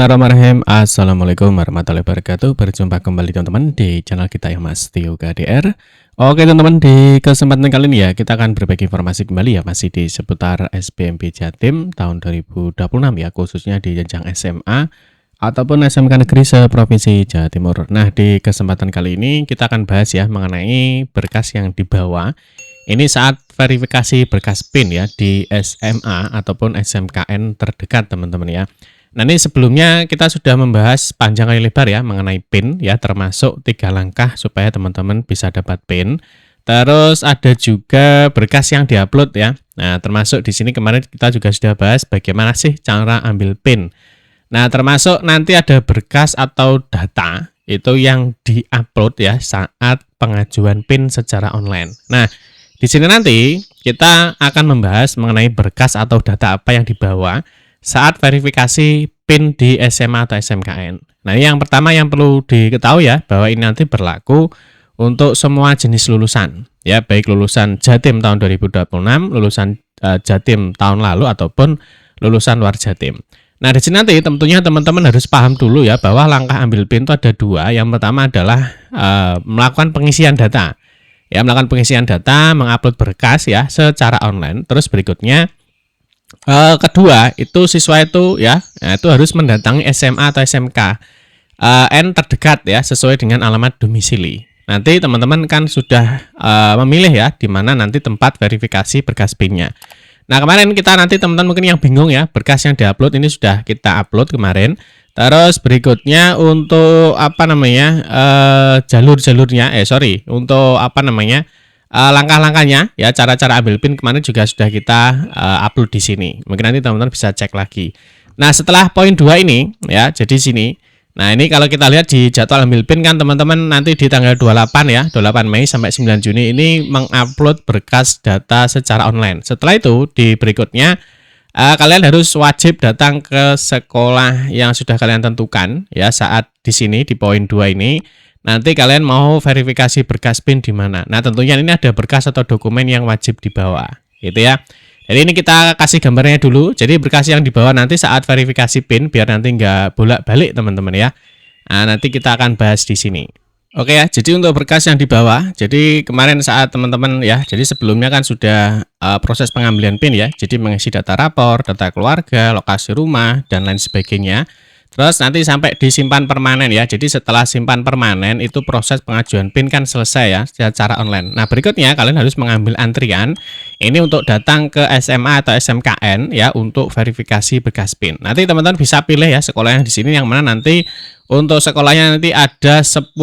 Bismillahirrahmanirrahim. Assalamualaikum warahmatullahi wabarakatuh. Berjumpa kembali teman-teman di channel kita yang Mas Tio KDR. Oke teman-teman, di kesempatan kali ini ya kita akan berbagi informasi kembali ya, masih di seputar SBMP Jatim tahun 2026 ya, khususnya di jenjang SMA ataupun SMK Negeri seprovinsi Jawa Timur. Nah, di kesempatan kali ini kita akan bahas ya mengenai berkas yang dibawa ini saat verifikasi berkas PIN ya di SMA ataupun SMKN terdekat teman-teman ya. Nah, ini sebelumnya kita sudah membahas panjang kali lebar ya mengenai PIN ya, termasuk 3 langkah supaya teman-teman bisa dapat PIN. Terus ada juga berkas yang diupload ya. Nah, termasuk di sini kemarin kita juga sudah bahas bagaimana sih cara ambil PIN. Nah, termasuk nanti ada berkas atau data itu yang diupload ya saat pengajuan PIN secara online. Nah, di sini nanti kita akan membahas mengenai berkas atau data apa yang dibawa saat verifikasi PIN di SMA atau SMKN. Nah, yang pertama yang perlu diketahui ya, bahwa ini nanti berlaku untuk semua jenis lulusan. Ya, baik lulusan Jatim tahun 2026, lulusan Jatim tahun lalu, ataupun lulusan luar Jatim. Nah, di sini nanti tentunya teman-teman harus paham dulu ya, bahwa langkah ambil PIN itu ada 2. Yang pertama adalah melakukan pengisian data. Ya, melakukan pengisian data, mengupload berkas ya secara online. Terus berikutnya kedua itu siswa itu ya, itu harus mendatangi SMA atau SMK N terdekat ya sesuai dengan alamat domisili. Nanti teman-teman kan sudah memilih ya di mana nanti tempat verifikasi berkas PIN-nya. Nah, kemarin kita nanti teman-teman mungkin yang bingung ya, berkas yang diupload ini sudah kita upload kemarin. Terus berikutnya untuk apa namanya jalur-jalurnya untuk apa namanya langkah-langkahnya ya, cara-cara ambil PIN kemarin juga sudah kita upload di sini. Mungkin nanti teman-teman bisa cek lagi. Nah, setelah poin 2 ini ya, jadi sini. Nah, ini kalau kita lihat di jadwal ambil PIN kan teman-teman nanti di tanggal 28 ya, 28 Mei sampai 9 Juni ini mengupload berkas data secara online. Setelah itu di berikutnya kalian harus wajib datang ke sekolah yang sudah kalian tentukan ya saat di sini di poin 2 ini. Nanti kalian mau verifikasi berkas PIN di mana. Nah, tentunya ini ada berkas atau dokumen yang wajib dibawa, gitu ya. Jadi ini kita kasih gambarnya dulu. Jadi berkas yang dibawa nanti saat verifikasi PIN biar nanti nggak bolak-balik teman-teman ya. Nah, nanti kita akan bahas di sini. Oke ya, jadi untuk berkas yang dibawa, jadi kemarin saat teman-teman ya, jadi sebelumnya kan sudah proses pengambilan PIN ya. Jadi mengisi data rapor, data keluarga, lokasi rumah, dan lain sebagainya. Terus nanti sampai disimpan permanen ya. Jadi setelah simpan permanen itu proses pengajuan PIN kan selesai ya secara online. Nah, berikutnya kalian harus mengambil antrian ini untuk datang ke SMA atau SMKN ya untuk verifikasi berkas PIN. Nanti teman-teman bisa pilih ya sekolah yang di sini yang mana nanti untuk sekolahnya nanti ada 10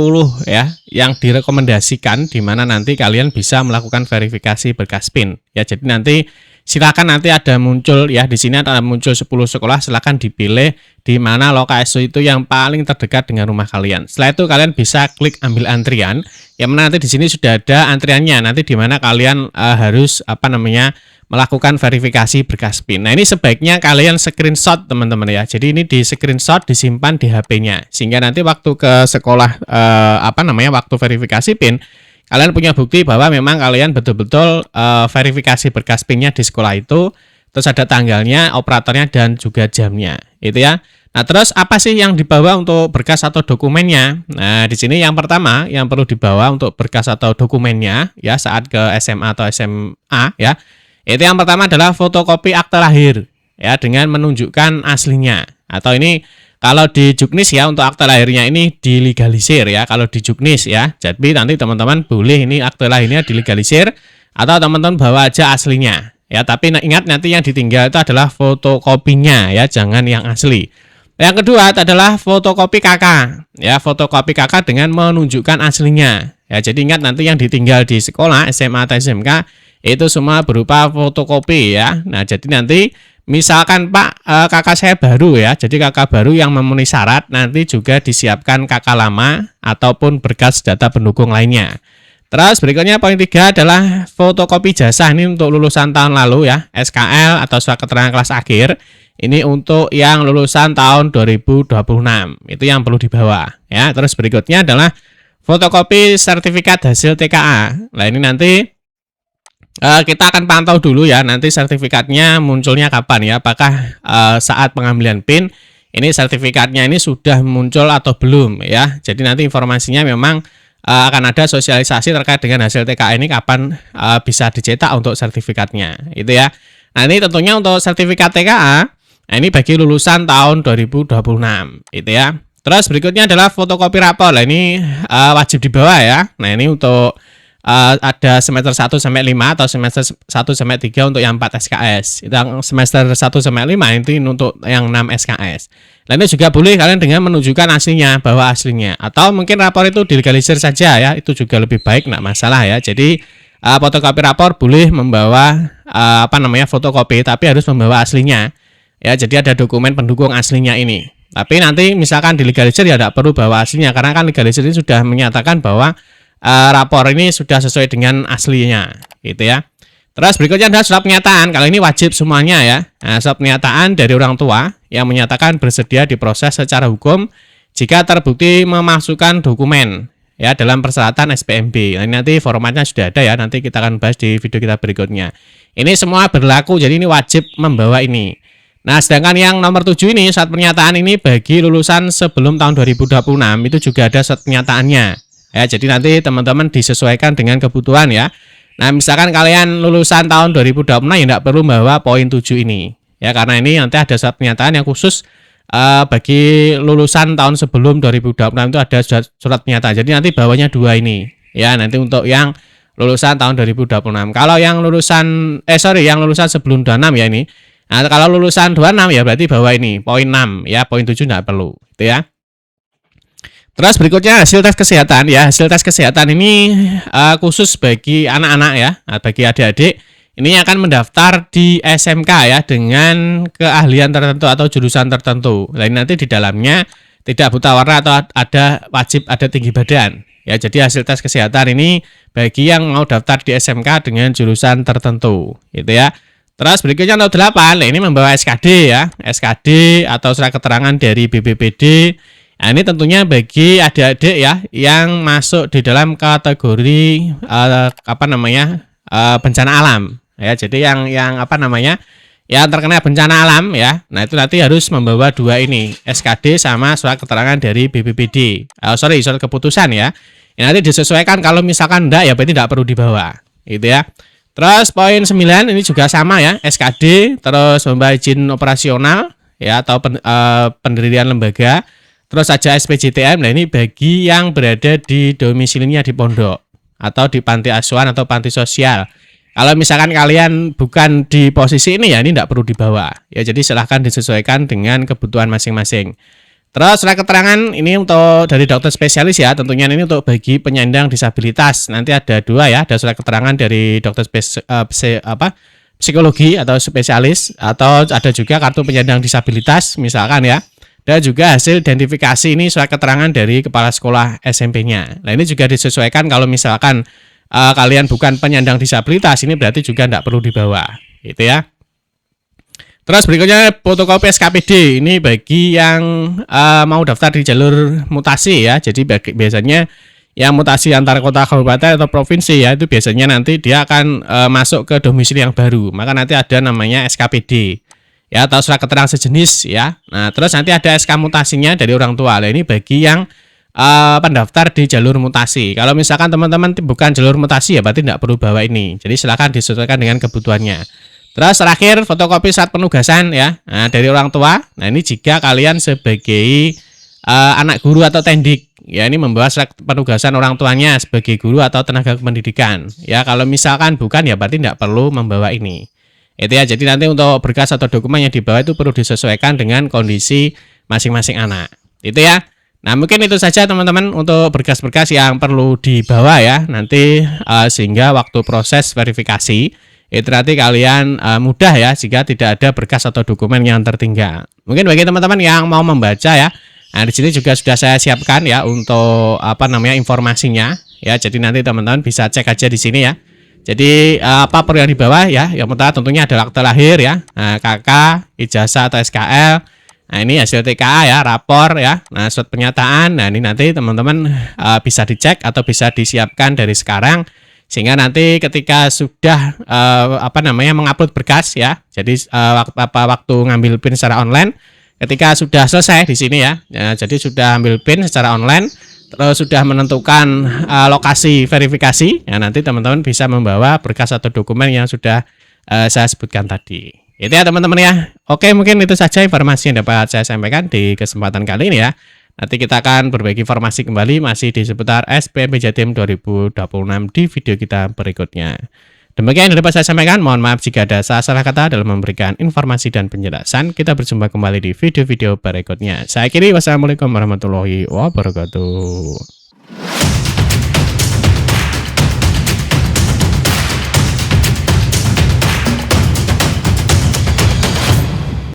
ya yang direkomendasikan di mana nanti kalian bisa melakukan verifikasi berkas PIN. Ya, jadi nanti silakan nanti ada muncul ya di sini ada muncul 10 sekolah, silakan dipilih di mana lokasi itu yang paling terdekat dengan rumah kalian. Setelah itu kalian bisa klik ambil antrian. Yang mana nanti di sini sudah ada antriannya. Nanti di mana kalian harus apa namanya melakukan verifikasi berkas PIN. Nah, ini sebaiknya kalian screenshot teman-teman ya. Jadi ini di screenshot disimpan di HP-nya sehingga nanti waktu ke sekolah waktu verifikasi PIN kalian punya bukti bahwa memang kalian betul-betul verifikasi berkas PIN-nya di sekolah itu, terus ada tanggalnya, operatornya, dan juga jamnya, itu ya. Nah, terus apa sih yang dibawa untuk berkas atau dokumennya? Nah, di sini yang pertama yang perlu dibawa untuk berkas atau dokumennya ya saat ke SMA atau SMA ya, itu yang pertama adalah fotokopi akte lahir ya dengan menunjukkan aslinya. Atau ini kalau di Juknis ya untuk akte lahirnya ini dilegalisir ya. Kalau di Juknis ya. Jadi nanti teman-teman boleh ini akte lahirnya dilegalisir atau teman-teman bawa aja aslinya. Ya, tapi ingat nanti yang ditinggal itu adalah fotokopinya ya, jangan yang asli. Yang kedua adalah fotokopi KK. Ya, fotokopi KK dengan menunjukkan aslinya. Ya, jadi ingat nanti yang ditinggal di sekolah SMA atau SMK itu semua berupa fotokopi ya. Nah, jadi nanti misalkan Pak, kakak saya baru ya, jadi kakak baru yang memenuhi syarat, nanti juga disiapkan kakak lama ataupun berkas data pendukung lainnya. Terus berikutnya poin 3 adalah fotokopi jasa, ini untuk lulusan tahun lalu ya, SKL atau surat keterangan kelas akhir, ini untuk yang lulusan tahun 2026, itu yang perlu dibawa ya. Terus berikutnya adalah fotokopi sertifikat hasil TKA, nah ini nanti kita akan pantau dulu ya nanti sertifikatnya munculnya kapan ya, apakah saat pengambilan PIN ini sertifikatnya ini sudah muncul atau belum ya. Jadi nanti informasinya memang akan ada sosialisasi terkait dengan hasil TKA ini kapan bisa dicetak untuk sertifikatnya itu ya. Nah ini tentunya untuk sertifikat TKA, nah ini bagi lulusan tahun 2026 itu ya. Terus berikutnya adalah fotokopi rapor. Nah ini wajib dibawa ya. Nah ini untuk ada semester 1 sampai 5 atau semester 1 sampai 3 untuk yang 4 SKS. Itu yang semester 1 sampai 5 itu untuk yang 6 SKS. Nah, ini juga boleh kalian dengan menunjukkan aslinya, bawa aslinya. Atau mungkin rapor itu dilegalisir saja ya, itu juga lebih baik, enggak masalah ya. Jadi fotokopi rapor boleh membawa fotokopi, tapi harus membawa aslinya. Ya, jadi ada dokumen pendukung aslinya ini. Tapi nanti misalkan dilegalisir ya tidak perlu bawa aslinya, karena kan legalisir ini sudah menyatakan bahwa rapor ini sudah sesuai dengan aslinya, gitu ya. Terus berikutnya adalah surat pernyataan. Kalau ini wajib semuanya ya. Nah, surat pernyataan dari orang tua yang menyatakan bersedia diproses secara hukum jika terbukti memasukkan dokumen ya dalam persyaratan SPMB. Nah, ini nanti formatnya sudah ada ya. Nanti kita akan bahas di video kita berikutnya. Ini semua berlaku, jadi ini wajib membawa ini. Nah, sedangkan yang nomor 7 ini, surat pernyataan ini bagi lulusan sebelum tahun 2026 itu juga ada surat pernyataannya. Ya, jadi nanti teman-teman disesuaikan dengan kebutuhan ya. Nah, misalkan kalian lulusan tahun 2026 ya tidak perlu membawa poin 7 ini. Ya, karena ini nanti ada surat pernyataan yang khusus bagi lulusan tahun sebelum 2026 itu ada surat pernyataan. Jadi nanti bawanya 2 ini. Ya, nanti untuk yang lulusan tahun 2026. Kalau yang lulusan yang lulusan sebelum 26 ya ini. Nah, kalau lulusan 26 ya berarti bawa ini, poin 6 ya, poin 7 tidak perlu, gitu ya. Terus berikutnya hasil tes kesehatan ya. Hasil tes kesehatan ini khusus bagi anak-anak ya, bagi adik-adik. Ini akan mendaftar di SMK ya dengan keahlian tertentu atau jurusan tertentu. Lain nanti di dalamnya tidak buta warna atau wajib ada tinggi badan. Ya, jadi hasil tes kesehatan ini bagi yang mau daftar di SMK dengan jurusan tertentu, gitu ya. Terus berikutnya nomor 8, ini membawa SKD ya. SKD atau surat keterangan dari BPBD. Nah, ini tentunya bagi adik-adik ya yang masuk di dalam kategori bencana alam ya. Jadi yang yang terkena bencana alam ya. Nah, itu nanti harus membawa 2 ini, SKD sama surat keterangan dari BPBD. Surat keputusan ya. Ini nanti disesuaikan, kalau misalkan enggak ya berarti tidak perlu dibawa. Gitu ya. Terus poin 9 ini juga sama ya, SKD, terus membawa izin operasional ya atau pendirian lembaga. Terus aja SPJTM. Nah, ini bagi yang berada di domisilinya di pondok atau di panti asuhan atau panti sosial. Kalau misalkan kalian bukan di posisi ini ya, ini tidak perlu dibawa. Ya, jadi silahkan disesuaikan dengan kebutuhan masing-masing. Terus surat keterangan ini untuk dari dokter spesialis ya, tentunya ini untuk bagi penyandang disabilitas. Nanti ada 2 ya, ada surat keterangan dari dokter psikologi atau spesialis, atau ada juga kartu penyandang disabilitas misalkan ya. Dan juga hasil identifikasi ini surat keterangan dari kepala sekolah SMP-nya. Nah, ini juga disesuaikan, kalau misalkan kalian bukan penyandang disabilitas, ini berarti juga tidak perlu dibawa, gitu ya. Terus berikutnya fotokopi SKPD. Ini bagi yang mau daftar di jalur mutasi ya. Jadi biasanya yang mutasi antar kota, kabupaten atau provinsi ya, itu biasanya nanti dia akan masuk ke domisili yang baru. Maka nanti ada namanya SKPD. Ya, atau surat keterangan sejenis ya. Nah, terus nanti ada SK mutasinya dari orang tua. Nah, ini bagi yang pendaftar di jalur mutasi. Kalau misalkan teman-teman bukan jalur mutasi ya berarti tidak perlu bawa ini. Jadi silakan disesuaikan dengan kebutuhannya. Terus terakhir fotokopi surat penugasan ya. Nah, dari orang tua. Nah, ini jika kalian sebagai anak guru atau tendik ya, ini membawa surat penugasan orang tuanya sebagai guru atau tenaga pendidikan. Ya, kalau misalkan bukan ya berarti tidak perlu membawa ini. Itu ya, jadi nanti untuk berkas atau dokumen yang dibawa itu perlu disesuaikan dengan kondisi masing-masing anak. Itu ya. Nah, mungkin itu saja teman-teman untuk berkas-berkas yang perlu dibawa ya. Nanti sehingga waktu proses verifikasi itu nanti kalian mudah ya jika tidak ada berkas atau dokumen yang tertinggal. Mungkin bagi teman-teman yang mau membaca ya. Nah, di sini juga sudah saya siapkan ya untuk informasinya ya. Jadi nanti teman-teman bisa cek aja di sini ya. Jadi apa perlu yang dibawa ya? Yang pertama tentunya adalah akte lahir ya, KK, ijazah atau SKL. Nah, ini hasil TKA ya, rapor ya. Nah, surat pernyataan. Nah, ini nanti teman-teman bisa dicek atau bisa disiapkan dari sekarang sehingga nanti ketika sudah mengupload berkas ya. Jadi waktu ngambil PIN secara online, ketika sudah selesai di sini ya, jadi sudah ambil PIN secara online, terus sudah menentukan lokasi verifikasi, ya nanti teman-teman bisa membawa berkas atau dokumen yang sudah saya sebutkan tadi. Itu ya teman-teman ya. Oke, mungkin itu saja informasi yang dapat saya sampaikan di kesempatan kali ini ya. Nanti kita akan berbagi informasi kembali masih di seputar SBMP Jatim 2026 di video kita berikutnya. Demikian yang dapat saya sampaikan. Mohon maaf jika ada salah kata dalam memberikan informasi dan penjelasan. Kita berjumpa kembali di video-video berikutnya. Saya akhiri, wassalamualaikum warahmatullahi wabarakatuh.